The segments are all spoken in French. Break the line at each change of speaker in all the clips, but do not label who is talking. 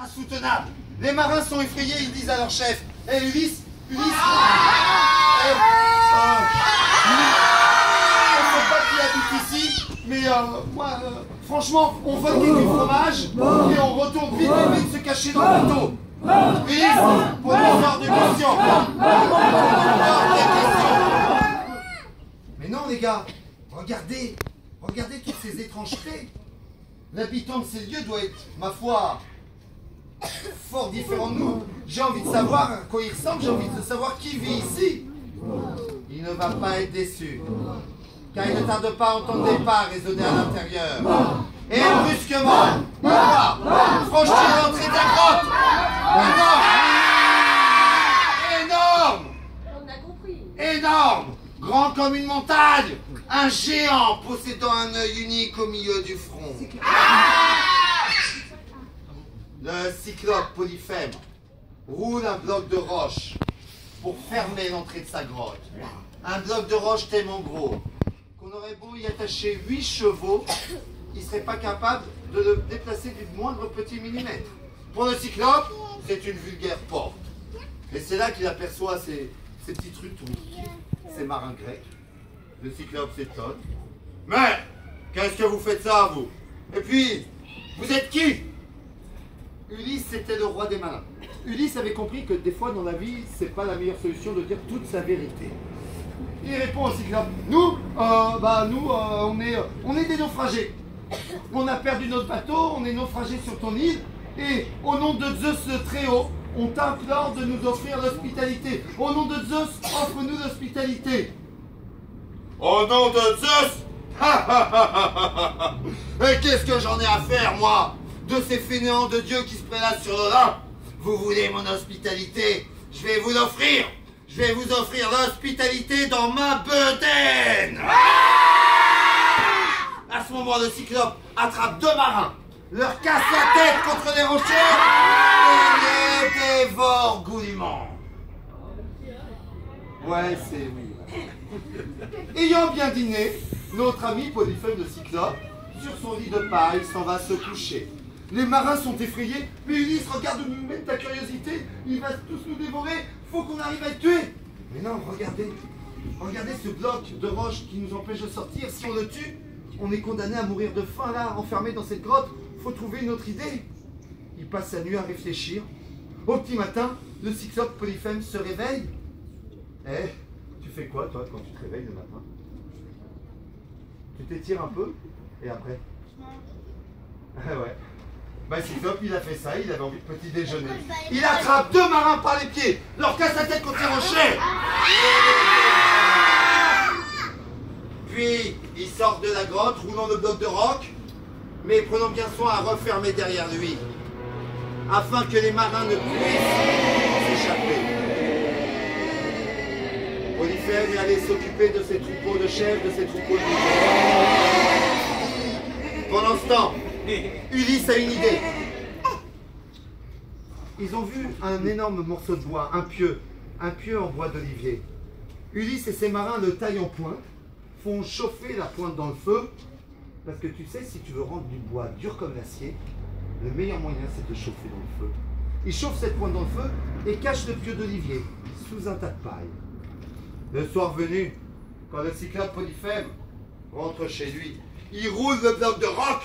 insoutenable. Les marins sont effrayés, ils disent à leur chef, « Hé Ulysse, on ne sait pas qui habite ici, mais moi, franchement, on vole du fromage et on retourne vite se cacher dans le bateau. Ulysse, pour l'histoire de question. Mais non les gars, regardez toutes ces étrangetés. L'habitant de ces lieux doit être, ma foi, fort différent de nous. J'ai envie de savoir à quoi il ressemble, j'ai envie de savoir qui vit ici. Il ne va pas être déçu, car il ne tarde pas à entendre des pas résonner à l'intérieur. Et brusquement, il va franchir l'entrée de la grotte. Énorme!
On a compris.
Énorme! Grand comme une montagne! Un géant possédant un œil unique au milieu du front. Le cyclope Polyphème roule un bloc de roche pour fermer l'entrée de sa grotte. Un bloc de roche tellement gros qu'on aurait beau y attacher 8 chevaux, il ne serait pas capable de le déplacer du moindre petit millimètre. Pour le cyclope, c'est une vulgaire porte. Et c'est là qu'il aperçoit ces petits trutous, ces marins grecs. Le cyclope s'étonne. Mais, qu'est-ce que vous faites ça, vous? Et puis, vous êtes qui? Ulysse était le roi des marins. Ulysse avait compris que des fois dans la vie, c'est pas la meilleure solution de dire toute sa vérité. Il répond au cyclope. Nous, on est des naufragés. On a perdu notre bateau, on est naufragés sur ton île, et au nom de Zeus le Très-Haut, on t'implore de nous offrir l'hospitalité. Au nom de Zeus, offre-nous l'hospitalité. Au nom de Zeus? Et qu'est-ce que j'en ai à faire, moi, de ces fainéants de Dieu qui se prélassent sur le Rhin? Vous voulez mon hospitalité? Je vais vous l'offrir. Je vais vous offrir l'hospitalité dans ma bedaine. À ce moment, le cyclope attrape 2 marins, leur casse la tête contre les rochers et les dévore goulûment. Ouais, c'est oui. Ayant bien dîné, notre ami Polyphème le cyclope, sur son lit de paille, s'en va se coucher. Les marins sont effrayés, mais Ulysse, regarde où nous mène ta curiosité, il va tous nous dévorer, faut qu'on arrive à le tuer. Mais non, regardez ce bloc de roche qui nous empêche de sortir, si on le tue, on est condamné à mourir de faim là, enfermé dans cette grotte, faut trouver une autre idée. Il passe sa nuit à réfléchir. Au petit matin, le cyclope Polyphème se réveille. Eh, tu fais quoi toi quand tu te réveilles le matin? Tu t'étires un peu, et après? Ah ouais. Bah cyclope, il a fait ça, il avait envie de petit déjeuner. Il attrape 2 marins par les pieds, leur casse la tête contre les rochers. Puis, il sort de la grotte, roulant le bloc de roc, mais prenant bien soin à refermer derrière lui, afin que les marins ne puissent s'échapper. Polyphème est allé s'occuper de ses troupeaux de chèvres, de ses troupeaux de moutons. Pendant ce temps, Ulysse a une idée. Ils ont vu un énorme morceau de bois, un pieu en bois d'olivier. Ulysse et ses marins le taillent en pointe, font chauffer la pointe dans le feu, parce que tu sais, si tu veux rendre du bois dur comme l'acier, le meilleur moyen c'est de chauffer dans le feu. Ils chauffent cette pointe dans le feu et cachent le pieu d'olivier sous un tas de paille. Le soir venu, quand le cyclope Polyphème rentre chez lui, il roule le bloc de roc.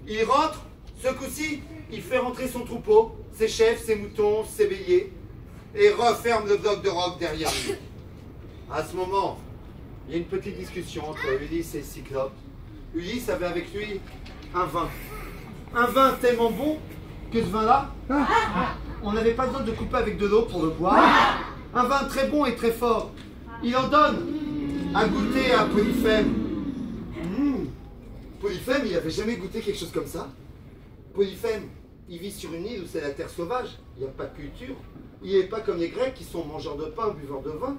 Il rentre, ce coup-ci, il fait rentrer son troupeau, ses chèvres, ses moutons, ses béliers, et referme le bloc de roc derrière lui. À ce moment, il y a une petite discussion entre Ulysse et le cyclope. Ulysse avait avec lui un vin. Un vin tellement bon que ce vin-là, on n'avait pas besoin de couper avec de l'eau pour le boire. Un vin très bon et très fort. Il en donne à goûter à Polyphème. Polyphème, il n'avait jamais goûté quelque chose comme ça. Polyphème, il vit sur une île où c'est la terre sauvage, il n'y a pas de culture. Il n'est pas comme les Grecs qui sont mangeurs de pain, buveurs de vin.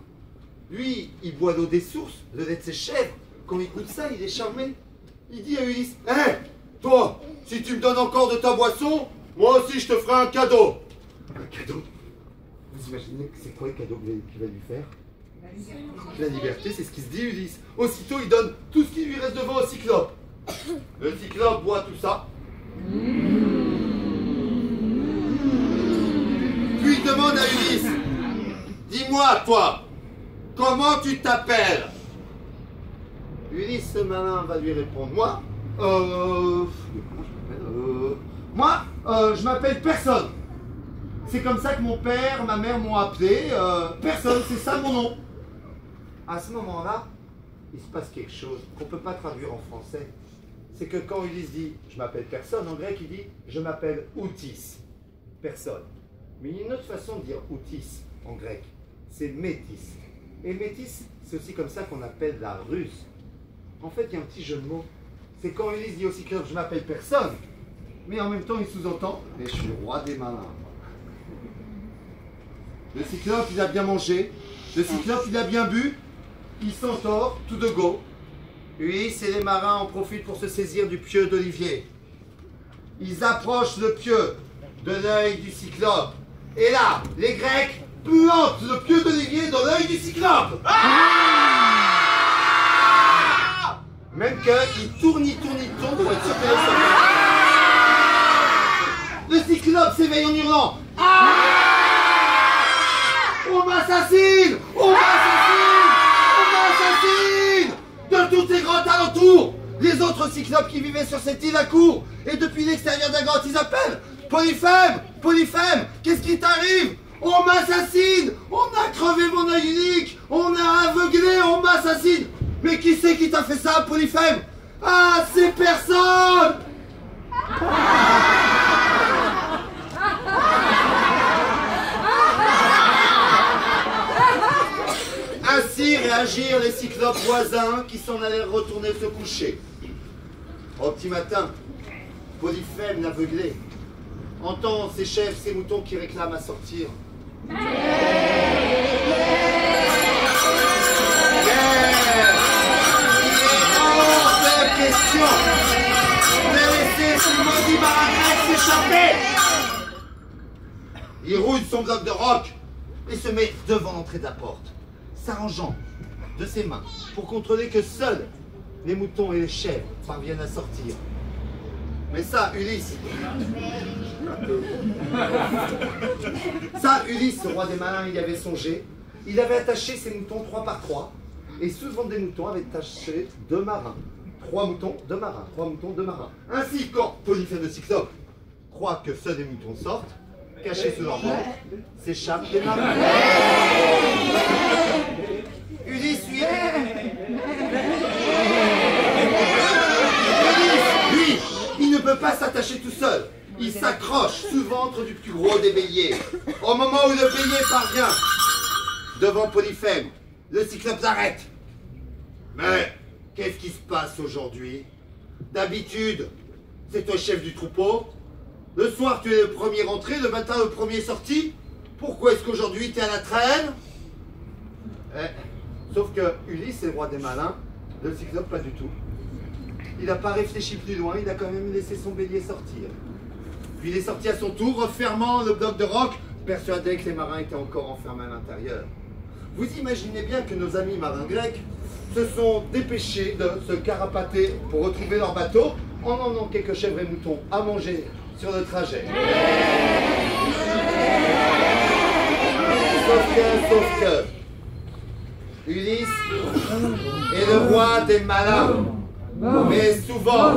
Lui, il boit l'eau des sources, le lait de ses chèvres. Quand il goûte ça, il est charmé. Il dit à Ulysse, « Hé, toi, si tu me donnes encore de ta boisson, moi aussi je te ferai un cadeau. » Un cadeau? Vous imaginez que c'est quoi le cadeau qu'il va lui faire? La liberté, c'est ce qui se dit, Ulysse. Aussitôt, il donne tout ce qui lui reste devant au cyclope. Le cyclope boit tout ça. Dis-moi, toi, comment tu t'appelles? Ulysse, ce malin, va lui répondre. Moi, je m'appelle personne. C'est comme ça que mon père, ma mère m'ont appelé. Personne, c'est ça mon nom. À ce moment-là, il se passe quelque chose qu'on ne peut pas traduire en français. C'est que quand Ulysse dit « je m'appelle personne », en grec, il dit « je m'appelle Outis ». Personne. Mais il y a une autre façon de dire Outis en grec. C'est métis. Et métis, c'est aussi comme ça qu'on appelle la ruse. En fait, il y a un petit jeu de mots. C'est quand Ulysse dit au Cyclope « je m'appelle personne », mais en même temps, il sous-entend « mais je suis le roi des malins ». Le Cyclope, il a bien mangé. Le Cyclope, il a bien bu. Il s'endort, tout de go. Ulysse et les marins en profitent pour se saisir du pieu d'Olivier. Ils approchent le pieu de l'œil du Cyclope. Et là, les Grecs plantent le pieu d'Olivier dans l'œil du Cyclope. Même qu'il tourne pour être sûr que le Cyclope s'éveille en hurlant. On m'assassine! On m'assassine! On m'assassine! De toutes les grottes alentours, les autres cyclopes qui vivaient sur cette île accourent. Et depuis l'extérieur de la grotte, ils appellent Polyphème! Polyphème! Qu'est-ce qui t'arrive? On m'assassine! On a crevé mon œil unique! On a aveuglé! On m'assassine! Mais qui c'est qui t'a fait ça, Polyphème? Ah, c'est personne! Ainsi réagirent les cyclopes voisins qui s'en allèrent retourner se coucher. Au petit matin, Polyphème l'aveuglé entend ses chèvres, ses moutons qui réclament à sortir. Il est hors de question de laisser ce maudit marin grec s'échapper. Il rouille son bloc de roc et se met devant l'entrée de la porte, s'arrangeant de ses mains pour contrôler que seuls les moutons et les chèvres parviennent à sortir. Mais ça, Ulysse, ce roi des malins, il y avait songé. Il avait attaché ses moutons 3 par 3, et sous le ventre des moutons avait attaché 2 marins. 3 moutons, 2 marins, 3 moutons, 2 marins. Ainsi, quand Polyphème le Cyclope croit que seuls les moutons sortent, cachés sous leur ventre, s'échappent les marins. Ulysse, lui, il ne peut pas s'attacher tout seul. Il s'accroche sous le ventre du plus gros des béliers. Au moment où le bélier parvient devant Polyphème, le Cyclope s'arrête. Mais qu'est-ce qui se passe aujourd'hui? D'habitude, c'est toi chef du troupeau. Le soir, tu es le premier rentré, le matin, le premier sorti. Pourquoi est-ce qu'aujourd'hui, tu es à la traîne? Sauf que Ulysse est le roi des malins, le Cyclope pas du tout. Il n'a pas réfléchi plus loin, il a quand même laissé son bélier sortir. Puis il est sorti à son tour, refermant le bloc de roc, persuadé que les marins étaient encore enfermés à l'intérieur. Vous imaginez bien que nos amis marins grecs se sont dépêchés de se carapater pour retrouver leur bateau, en emmenant quelques chèvres et moutons à manger sur le trajet. Sauf que, Ulysse est le roi des malins. Mais souvent,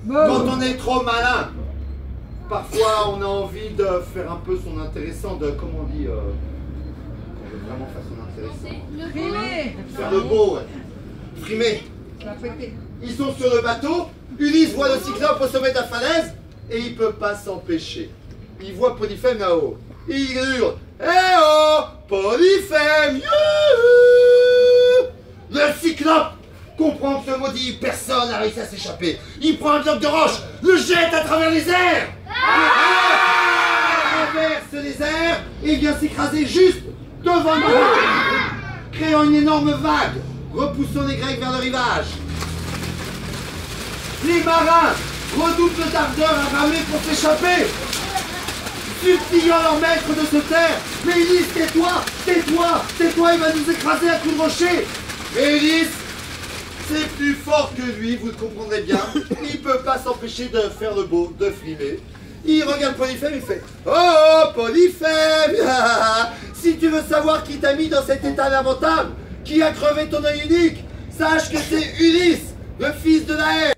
quand on est trop malin, parfois on a envie de faire un peu son intéressant, de, comment on dit, on veut vraiment faire son intéressant.
Frimer.
Faire le beau, ouais. Frimer. Ils sont sur le bateau, Ulysse voit le Cyclope au sommet de la falaise, et il ne peut pas s'empêcher. Il voit Polyphème là-haut. Il hurle « Eh oh, Polyphème, youhou !» Le Cyclope comprend que ce maudit personne n'a réussi à s'échapper. Il prend un bloc de roche, le jette à travers les airs. Traverse les airs et vient s'écraser juste devant nous, créant une énorme vague, repoussant les Grecs vers le rivage. Les marins redoublent d'ardeur à ramer pour s'échapper, suppliant leur maître de se taire. Mais Ulysse, tais-toi, tais-toi, tais-toi, il va nous écraser à coups de rocher. Mais Ulysse, c'est plus fort que lui, vous le comprendrez bien. Il ne peut pas s'empêcher de faire le beau, de frimer. Il regarde Polyphème, il fait « Oh, Polyphème, si tu veux veux savoir qui t'a mis dans cet état lamentable, qui a crevé ton œil unique, sache que c'est Ulysse, le fils de Naël.